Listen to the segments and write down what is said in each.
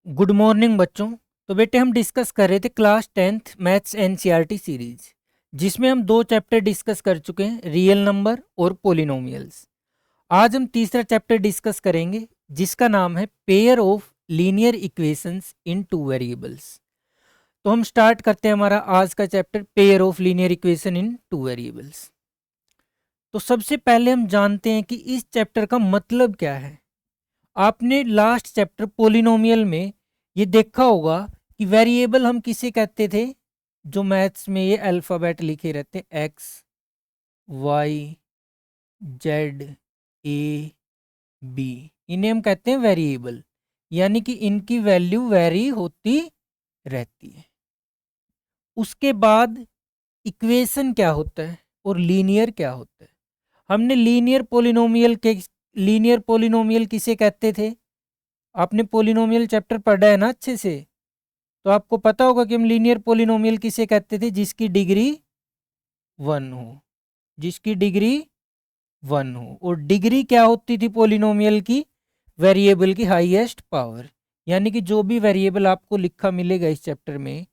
Good morning बच्चों। तो बेटे हम डिस्कस कर रहे थे class 10th maths NCERT series, जिसमें हम दो चैप्टर डिस्कस कर चुके हैं, रियल नंबर और पोलिनोमियल्स। आज हम तीसरा चैप्टर डिस्कस करेंगे जिसका नाम है pair of linear equations in two variables. तो हम स्टार्ट करते हैं हमारा आज का chapter pair of linear equation in two variables. तो सबसे पहले हम जानते हैं कि इस चैप्टर का मतलब क्या है। आपने लास्ट चैप्टर पोलिनोमियल में ये देखा होगा कि वेरिएबल हम किसे कहते थे, जो मैथ्स में ये अल्फ़ाबेट लिखे रहते, X Y Z A B, इन्हें हम कहते हैं वेरिएबल, यानी कि इनकी वैल्यू वेरी होती रहती है। उसके बाद इक्वेशन क्या होता है और लीनियर क्या होता है। हमने लीनियर पोलिनोमियल किसे कहते थे, आपने पोलिनोमियल चैप्टर पढ़ा है ना अच्छे से, तो आपको पता होगा कि हम लीनियर पोलिनोमियल किसे कहते थे, जिसकी डिग्री 1 हो, जिसकी डिग्री 1 हो। और डिग्री क्या होती थी पोलिनोमियल की, वेरिएबल की हाईएस्ट पावर, यानी कि जो भी वेरिएबल आपको लिखा मिलेगा इस चैप्टर में,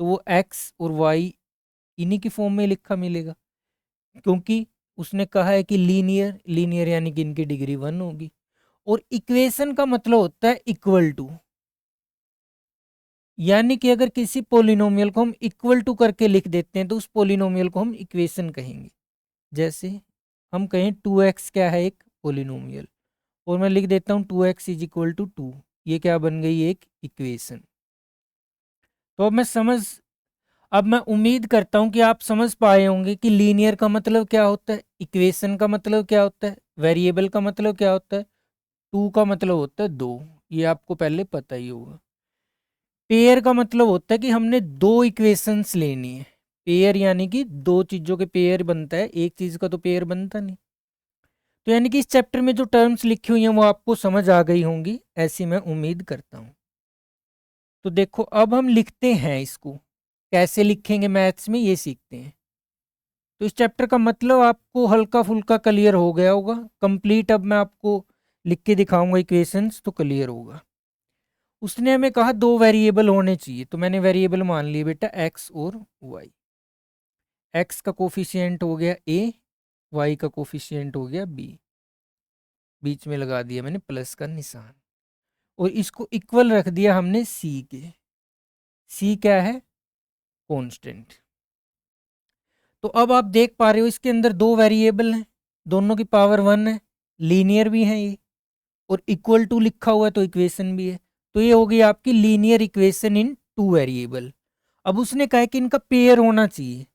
तो वो एक्स और वाई इन्हीं की फॉर्म में लिखा मिलेगा, क्योंकि उसने कहा है कि लीनियर लीनियर यानी कि इनकी डिग्री 1 होगी। और इक्वेशन का मतलब होता है इक्वल टू, यानी कि अगर किसी पोलिनोमियल को हम इक्वल टू करके लिख देते हैं तो उस पोलिनोमियल को हम इक्वेशन कहेंगे। जैसे हम कहें 2x क्या है, एक पोलिनोमियल, और मैं लिख देता हूँ 2x इज इक्वल टू 2, ये क्या बन गई, एक इक्वेशन। तो अब मैं उम्मीद करता हूँ कि आप समझ पाए होंगे कि लीनियर का मतलब क्या होता है, इक्वेशन का मतलब क्या होता है, वेरिएबल का मतलब क्या होता है, टू का मतलब होता है दो, ये आपको पहले पता ही होगा। पेयर का मतलब होता है कि हमने दो इक्वेशंस लेनी है। पेयर यानी कि दो चीजों के पेयर बनता है, एक चीज का तो पेयर बनता नहीं। तो यानी कि इस चैप्टर में जो टर्म्स लिखी हुई हैं वो आपको समझ आ गई होंगी, ऐसी मैं उम्मीद करता हूँ। तो देखो अब हम लिखते हैं इसको, कैसे लिखेंगे मैथ्स में ये सीखते हैं। तो इस चैप्टर का मतलब आपको हल्का फुल्का क्लियर हो गया होगा, कंप्लीट अब मैं आपको लिख के दिखाऊंगा इक्वेशंस तो क्लियर होगा। उसने हमें कहा दो वेरिएबल होने चाहिए, तो मैंने वेरिएबल मान लिए बेटा एक्स और वाई। एक्स का कोफिशिएंट हो गया ए, वाई का कोफिशिएंट हो गया बी, बीच में लगा दिया मैंने प्लस का निशान, और इसको इक्वल रख दिया हमने सी के। सी क्या है, कांस्टेंट। तो अब आप देख पा रहे हो इसके अंदर दो वेरिएबल हैं, दोनों की पावर 1 है, लीनियर भी है ये, और इक्वल टू लिखा हुआ है तो इक्वेशन भी है। तो ये हो गई आपकी linear equation in two variable. अब उसने कहा कि इनका पेयर होना चाहिए।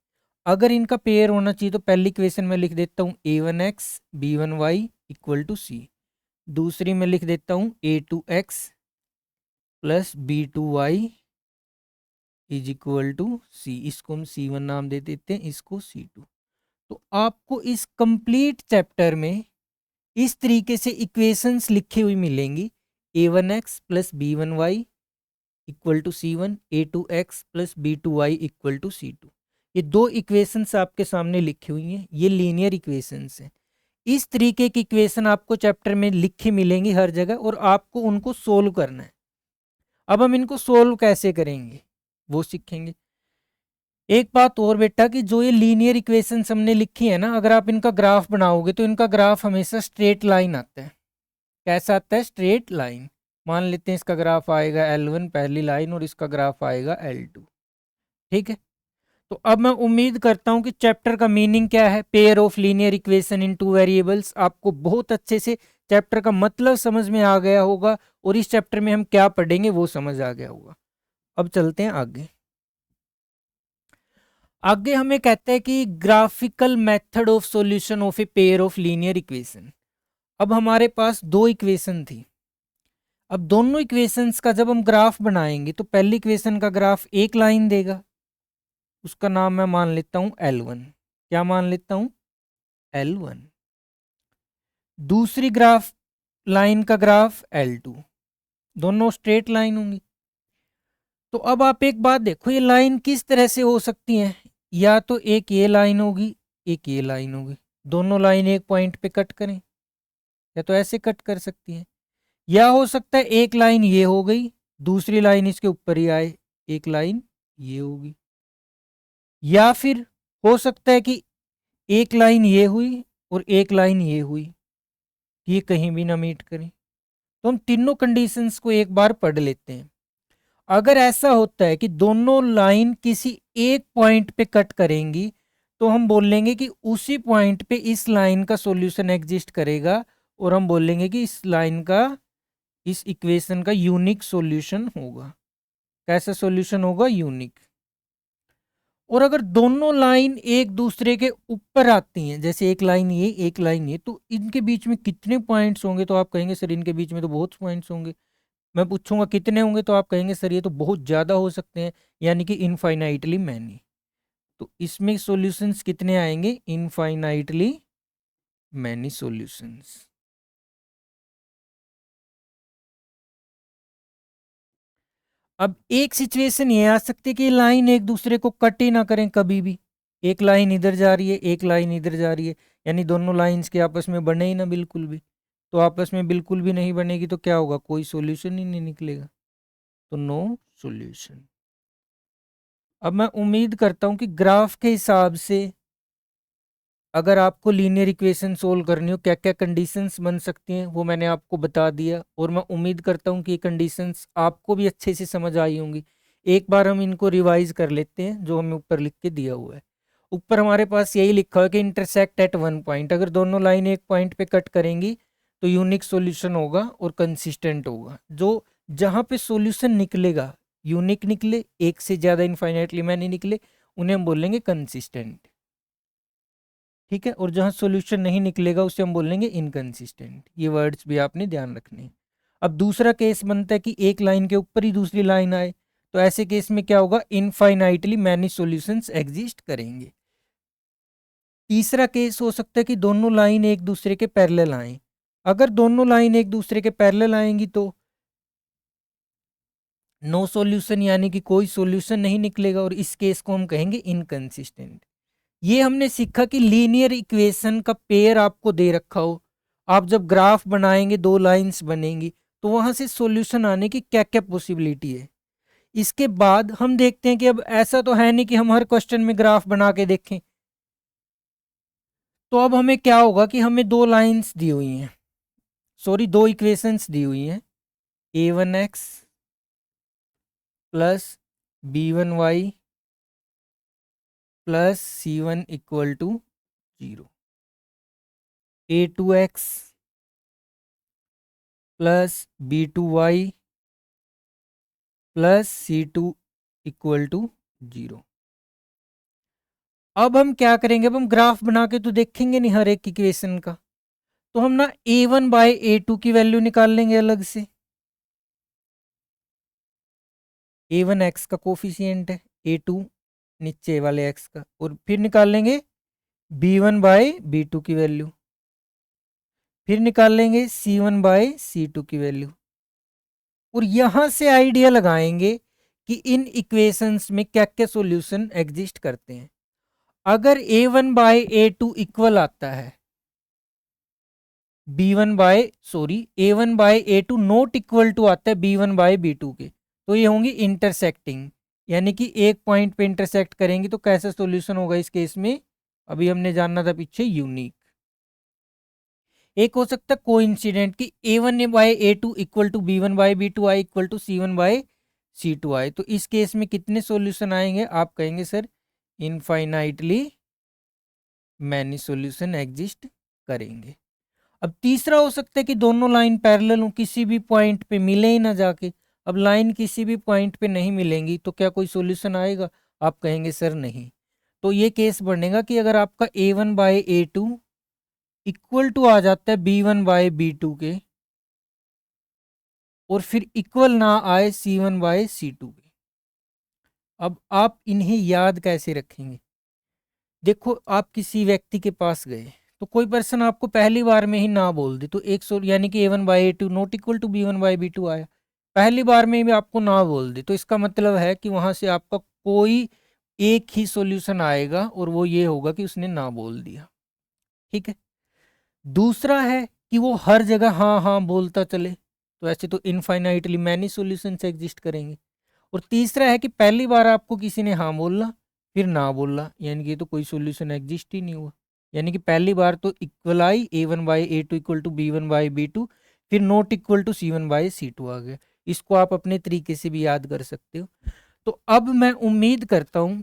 अगर इनका पेयर होना चाहिए तो पहली इक्वेशन में लिख देता हूँ a1x b1y इक्वल टू सी, दूसरी में लिख देता हूँ a2x plus b2y is equal to C, इसको हम c1 नाम दे देते हैं, इसको c2। तो आपको इस कंप्लीट चैप्टर में इस तरीके से इक्वेशंस लिखी हुई मिलेंगी, a1x plus b1y equal to c1, a2x plus b2y equal to c2। ये दो इक्वेशंस आपके सामने लिखी हुई हैं, ये लीनियर इक्वेशंस हैं। इस तरीके की इक्वेशन आपको चैप्टर में लिखी मिलेंगी हर जगह, और आपको उनको सोल्व करना है। अब हम इनको सोल्व कैसे करेंगे वो सीखेंगे। एक बात और बेटा, कि जो ये लीनियर इक्वेशंस हमने लिखी है ना, अगर आप इनका ग्राफ बनाओगे तो इनका ग्राफ हमेशा स्ट्रेट लाइन आता है। कैसा आता है, स्ट्रेट लाइन। मान लेते हैं इसका ग्राफ आएगा L1 पहली लाइन, और इसका ग्राफ आएगा L2, ठीक है। तो अब मैं उम्मीद करता हूं कि चैप्टर का मीनिंग क्या है, pair of linear equation in two variables, आपको बहुत अच्छे से चैप्टर का मतलब समझ में आ गया होगा, और इस चैप्टर में हम क्या पढ़ेंगे वो समझ आ गया होगा। अब चलते हैं आगे। आगे हमें कहता है कि graphical method of solution of a pair of linear equation. अब हमारे पास दो इक्वेशन थी। अब दोनों इक्वेशंस का जब हम ग्राफ बनाएंगे तो पहली इक्वेशन का ग्राफ एक लाइन देगा, उसका नाम मैं मान लेता हूं L1। क्या मान लेता हूं, L1। दूसरी ग्राफ लाइन का ग्राफ L2, दोनों स्ट्रेट लाइन होंगी। तो अब आप एक बात देखो, ये लाइन किस तरह से हो सकती है, या तो एक ये लाइन होगी, एक ये लाइन होगी, दोनों लाइन एक पॉइंट पे कट करें, या तो ऐसे कट कर सकती है, या हो सकता है एक लाइन ये हो गई, दूसरी लाइन इसके ऊपर ही आए, एक लाइन ये होगी। या फिर हो सकता है कि एक लाइन ये हुई और एक लाइन ये हुई, ये कहीं भी ना मीट करें। तो हम तीनों कंडीशंस को एक बार पढ़ लेते हैं। अगर ऐसा होता है कि दोनों लाइन किसी एक पॉइंट पे कट करेंगी, तो हम बोलेंगे कि उसी पॉइंट पे इस लाइन का सॉल्यूशन एग्जिस्ट करेगा, और हम बोलेंगे कि इस लाइन का, इस इक्वेशन का यूनिक सॉल्यूशन होगा। कैसा सॉल्यूशन होगा? यूनिक। और अगर दोनों लाइन एक दूसरे के ऊपर आती हैं, जैसे एक लाइन ये एक लाइन ये, तो इनके बीच में कितने पॉइंट्स होंगे? तो आप कहेंगे सर इनके बीच में तो बहुत पॉइंट्स होंगे। मैं पूछूंगा कितने होंगे, तो आप कहेंगे सर ये तो बहुत ज़्यादा हो सकते हैं, यानी कि इनफाइनाइटली मैनी। तो इसमें सॉल्यूशंस कितने आएंगे? Infinitely many solutions. अब एक सिचुएशन ये आ सकती है कि लाइन एक दूसरे को कट ही ना करें कभी भी। एक लाइन इधर जा रही है, एक लाइन इधर जा रही है, यानी दोनों लाइंस के आपस में बने ही ना बिल्कुल भी। तो आपस में बिल्कुल भी नहीं बनेगी तो क्या होगा? कोई सॉल्यूशन ही नहीं निकलेगा, तो नो सॉल्यूशन। अब मैं उम्मीद करता हूं कि ग्राफ के हिसाब से अगर आपको लीनियर इक्वेशन सोल्व करनी हो, क्या क्या कंडीशंस बन सकती हैं वो मैंने आपको बता दिया, और मैं उम्मीद करता हूं कि ये कंडीशंस आपको भी अच्छे से समझ आई होंगी। एक बार हम इनको रिवाइज कर लेते हैं जो हमें ऊपर लिख के दिया हुआ है। ऊपर हमारे पास यही लिखा है कि इंटरसेक्ट एट वन पॉइंट। अगर दोनों लाइन एक पॉइंट पे कट करेंगी तो यूनिक सॉल्यूशन होगा और कंसिस्टेंट होगा। जो जहाँ पे सॉल्यूशन निकलेगा यूनिक निकले, एक से ज़्यादा इनफाइनाइटली मैनी निकले, उन्हें हम बोलेंगे कंसिस्टेंट। ठीक है, और जहां सॉल्यूशन नहीं निकलेगा उसे हम बोलेंगे इनकंसिस्टेंट। ये वर्ड्स भी आपने ध्यान रखने हैं। अब दूसरा केस बनता है कि एक लाइन के ऊपर ही दूसरी लाइन आए, तो ऐसे केस में क्या होगा? इनफाइनाइटली मैनी सॉल्यूशंस एग्जिस्ट करेंगे। तीसरा केस हो सकता है कि दोनों लाइन एक दूसरे के पैरेलल आए। अगर दोनों लाइन एक दूसरे के पैरेलल आएंगी तो नो सॉल्यूशन, यानी कि कोई सॉल्यूशन नहीं निकलेगा, और इस केस को हम कहेंगे इनकंसिस्टेंट। ये हमने सीखा कि लीनियर इक्वेशन का पेयर आपको दे रखा हो, आप जब ग्राफ बनाएंगे दो लाइंस बनेंगी, तो वहां से सॉल्यूशन आने की क्या क्या पॉसिबिलिटी है। इसके बाद हम देखते हैं कि अब ऐसा तो है नहीं कि हम हर क्वेश्चन में ग्राफ बना के देखें। तो अब हमें क्या होगा कि हमें दो लाइंस दी हुई हैं, सॉरी दो इक्वेशंस दी हुई हैं, a1x plus b1y plus c1 equal to 0, a2x plus b2y plus c2 equal to 0। अब हम क्या करेंगे? अब हम ग्राफ बना के तो देखेंगे नहीं हर एक इक्वेशन का, तो हम ना a1 बाय a2 की वैल्यू निकाल लेंगे अलग से। a1 x का कोफिशिएंट है, a2 नीचे वाले x का, और फिर निकाल लेंगे b1 बाय b2 की वैल्यू, फिर निकाल लेंगे c1 बाय c2 की वैल्यू, और यहां से आइडिया लगाएंगे कि इन इक्वेशंस में क्या क्या सॉल्यूशन एग्जिस्ट करते हैं। अगर a1 बाय a2 इक्वल आता है b1 by a1 by a2 not equal to आता है b1 बाय b2 के, तो ये होंगी इंटरसेक्टिंग, यानी कि एक पॉइंट पे इंटरसेक्ट करेंगी। तो कैसा सॉल्यूशन होगा इस केस में? अभी हमने जानना था पीछे, यूनिक। एक हो सकता है कोइंसिडेंट कि a1 by a2 equal to b1 by b2 आई equal to c1 by c2 आई। तो इस केस में कितने सॉल्यूशन आएंगे? आप कहेंगे sir infinitely many solution exist करेंगे। अब तीसरा हो सकता है कि दोनों लाइन पैरेलल हो, किसी भी पॉइंट पे मिले ही ना जाके। अब लाइन किसी भी पॉइंट पे नहीं मिलेंगी तो क्या कोई सॉल्यूशन आएगा? आप कहेंगे सर नहीं। तो ये केस बनेगा कि अगर आपका a1 by a2 equal to आ जाता है b1 बाय b2 के, और फिर इक्वल ना आए c1 बाय c2 के, अब आप इन्हें याद कैसे रखेंगे? देखो, आप किसी व्यक्ति के पास गए तो कोई पर्सन आपको पहली बार में ही ना बोल दे, तो एक सौ यानी कि a1 by a2 not equal to b1 by b2 आया, पहली बार में भी आपको ना बोल दे, तो इसका मतलब है कि वहां से आपका कोई एक ही सॉल्यूशन आएगा, और वो ये होगा कि उसने ना बोल दिया। ठीक है। दूसरा है कि वो हर जगह हाँ हाँ बोलता चले, तो ऐसे तो इनफाइनाइटली मैनी सॉल्यूशंस एग्जिस्ट करेंगे। और तीसरा है कि पहली बार आपको किसी ने हाँ बोलना फिर ना बोलना, यानी कि तो कोई सॉल्यूशन एग्जिस्ट ही नहीं हुआ। यानी कि पहली बार तो equal I a1/a2 equal to b1/b2, फिर नॉट इक्वल टू c1/c2 आ गया। इसको आप अपने तरीके से भी याद कर सकते हो। तो अब मैं उम्मीद करता हूं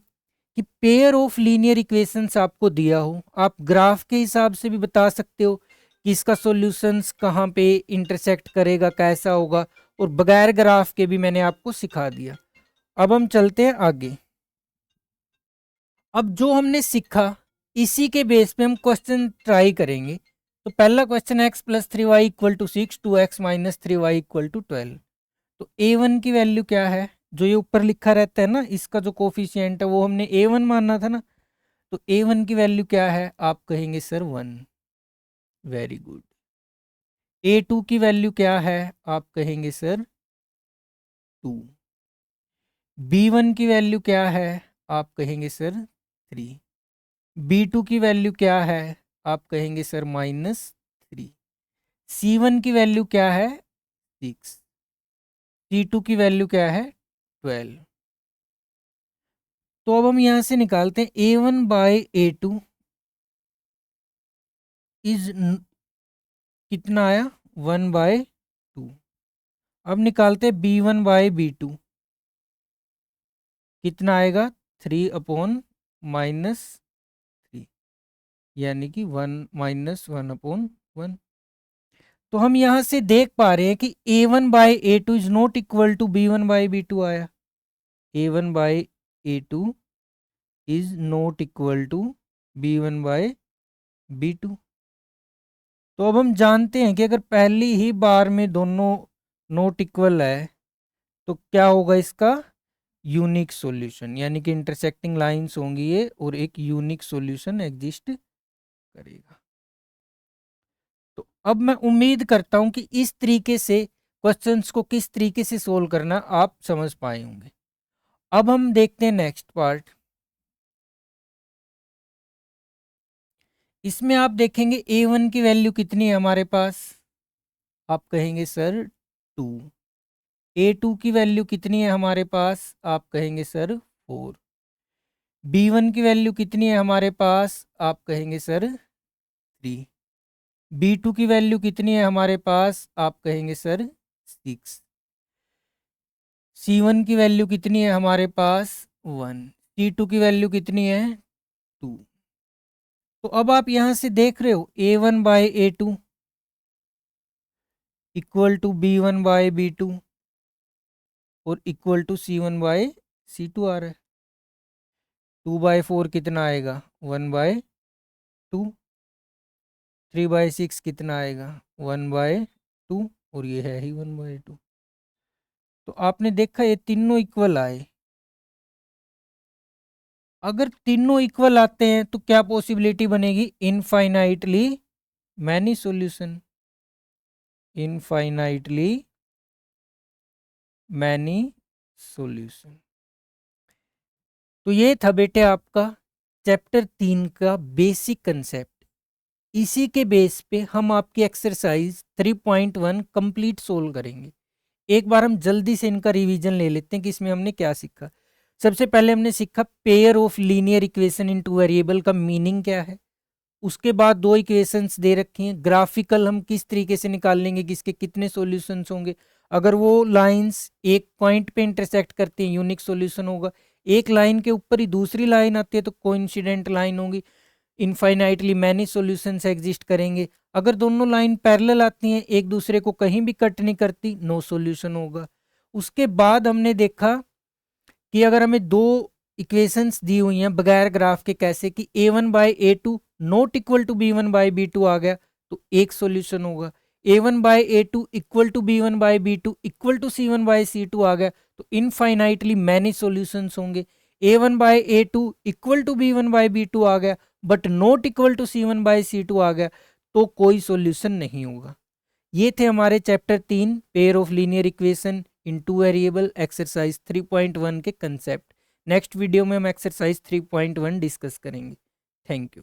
कि पेयर ऑफ लीनियर इक्वेशंस आपको दिया हो, आप ग्राफ के हिसाब से भी बता सकते हो कि इसका सॉल्यूशंस कहाँ पे इंटरसेक्ट करेगा, कैसा होगा, और बगैर ग्राफ के भी मैंने आपको सिखा दिया। अब हम चलते हैं आगे। अब जो हमने सीखा इसी के बेस पे हम क्वेश्चन ट्राई करेंगे। तो पहला question x+3y equal to 6, 2x minus 3y equal to 12। तो a1 की वैल्यू क्या है, जो ये ऊपर लिखा रहता है ना, इसका जो कोफिशिएंट है वो हमने a1 मानना था ना। तो a1 की वैल्यू क्या है, आप कहेंगे सर 1। Very good. a2 की वैल्यू क्या है, आप कहेंगे सर 2। b1 की वैल्यू क्या है, आप कहेंगे सर 3। b2 की वैल्यू क्या है, आप कहेंगे सर -3। c1 की वैल्यू क्या है 6। c2 की वैल्यू क्या है 12। तो अब हम यहां से निकालते हैं a1/a2 इज कितना आया 1/2। अब निकालते हैं b1/b2, कितना आएगा 3/-3, यानी कि 1 - 1/1। तो हम यहां से देख पा रहे हैं कि a1/a2 is not equal to b1/b2 आया। a1/a2 is not equal to b1/b2। तो अब हम जानते हैं कि अगर पहली ही बार में दोनों नॉट इक्वल है तो क्या होगा इसका यूनिक सॉल्यूशन, यानी कि इंटरसेक्टिंग लाइंस होंगी ये और एक यूनिक सॉल्यूशन एग्जिस्ट करेगा। तो अब मैं उम्मीद करता हूं कि इस तरीके से क्वेश्चंस को किस तरीके से सोल्व करना आप समझ पाए होंगे। अब हम देखते हैं नेक्स्ट पार्ट। इसमें आप देखेंगे a1 की वैल्यू कितनी है हमारे पास, आप कहेंगे सर 2। a2 की वैल्यू कितनी है हमारे पास, आप कहेंगे सर 4। b1 की वैल्यू कितनी है हमारे पास, आप कहेंगे सर 3। b2 की वैल्यू कितनी है हमारे पास, आप कहेंगे सर 6। c1 की वैल्यू कितनी है हमारे पास 1। c2 की वैल्यू कितनी है 2। तो अब आप यहां से देख रहे हो a1/a2 इक्वल टू b1/b2 और इक्वल टू c1/c2 आ रहा है। 2/4 कितना आएगा 1/2। 3/6 कितना आएगा 1/2 और ये है ही 1/2। तो आपने देखा ये तीनों इक्वल आए। अगर तीनों इक्वल आते हैं तो क्या पॉसिबिलिटी बनेगी, infinitely many solution. Infinitely many solution. तो ये था बेटे आपका चैप्टर 3 का बेसिक कंसेप्ट। इसी के बेस पे हम आपकी एक्सरसाइज 3.1 कंप्लीट सोल्व करेंगे। एक बार हम जल्दी से इनका रिवीजन ले लेते हैं कि इसमें हमने क्या सीखा। सबसे पहले हमने सीखा pair of linear equation in two variable का मीनिंग क्या है। उसके बाद दो इक्वेशंस दे रखी हैं, ग्राफिकल हम किस तरीके से निकाल लेंगे कि इसके कितने सॉल्यूशंस होंगे। अगर वो लाइंस एक पॉइंट पे इंटरसेक्ट करती हैं यूनिक सॉल्यूशन होगा, एक लाइन के ऊपर ही दूसरी लाइन आती है तो कोइंसिडेंट लाइन होगी, इनफाइनाइटली मैनी सॉल्यूशंस एग्जिस्ट करेंगे। अगर दोनों लाइन पैरेलल आती हैं एक दूसरे को कहीं भी कट नहीं करती, नो सॉल्यूशन होगा। उसके बाद हमने देखा कि अगर हमें दो इक्वेशंस दी हुई हैं बगैर ग्राफ के, कैसे कि a1/a2 not equal to b1/b2 आ गया तो एक सॉल्यूशन होगा, a1/a2 equal to b1/b2 equal to c1/c2 आ गया तो इनफाइनाइटली मैनी सॉल्यूशंस होंगे। a1/a2 इक्वल टू b1/b2 आ गया but not equal to c1/c2 आ गया तो कोई सॉल्यूशन नहीं होगा। ये थे हमारे chapter 3 pair of linear equation in two variable exercise 3.1 के कंसेप्ट। नेक्स्ट वीडियो में हम एक्सरसाइज 3.1 डिस्कस करेंगे। Thank you.